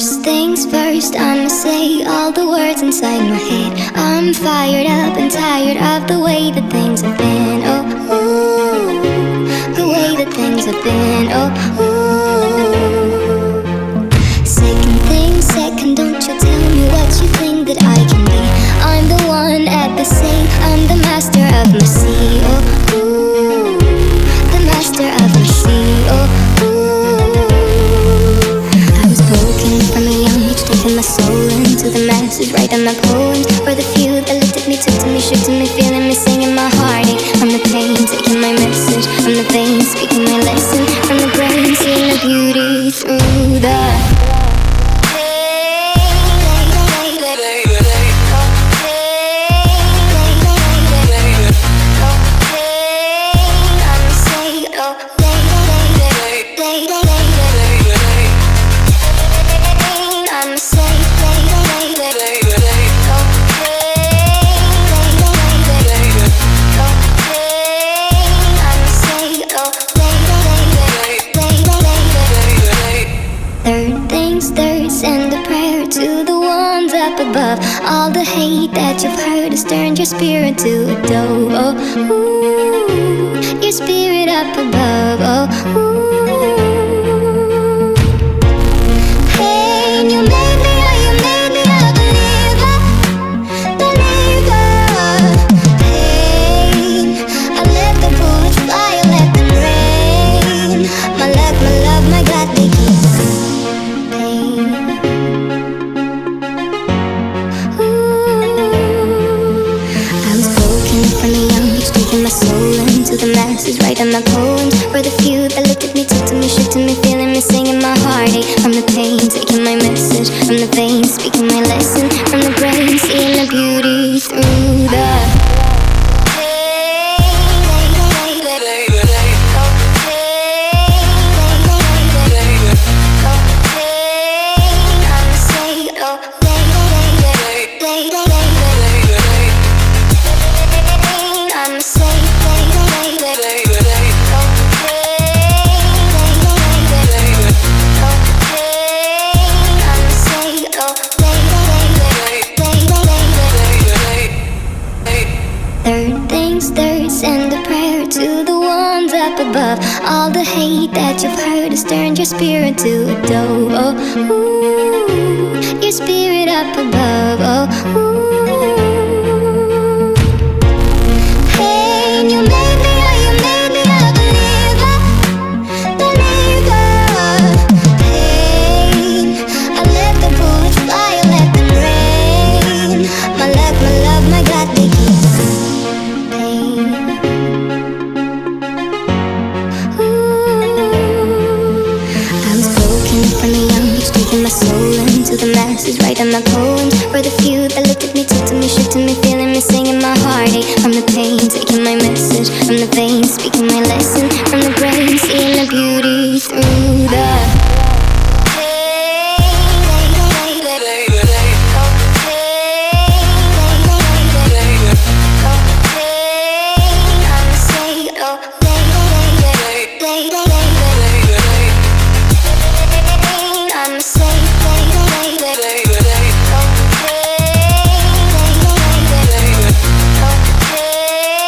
First things first, I'ma say all the words inside my head. I'm fired up and tired of the way that things have been. Oh, ooh, the way that things have been. Oh, ooh. Second thing second, don't you tell me what you think that I can be. I'm the one at the same, I'm the master of my sea. Oh, ooh, the master of my sea. Oh, from a young age, taking my soul into the masses, writing my poems for the few that looked at me, took to me, shook to me, feeling me, singing my heartache. From the pain, taking my message, from the veins, speaking my lesson, from the brain, seeing the beauty through the above. All the hate that you've heard has turned your spirit to a dove. Oh, ooh, your spirit up above. Oh, ooh. Hey, and you made me, oh, you made me a believer, believer. Pain, I let the bullets fly, I let them rain. My love, my God, they keep pain. Taking my soul into the masses, writing my poems for the few that looked at me, took to me, shook to me, feeling me, singing my heartache. From the pain, taking my message, from the veins, speaking my lesson, from the brain, seeing the beauty through the above. All the hate that you've heard has turned your spirit to a dove. Oh, ooh, your spirit up above. Oh, ooh. Hey, and you made me, oh, you made me a believer, believer. Pain, I let the bullets fly, I let them rain. My love, my God, they keep pain. From a young age, taking my soul into the masses, writing my poems for the few that looked at me, took to me, shook to me, feeling me, singing my heartache. From the pain, taking my message, from the veins, speaking my lesson, from the brain, seeing the beauty through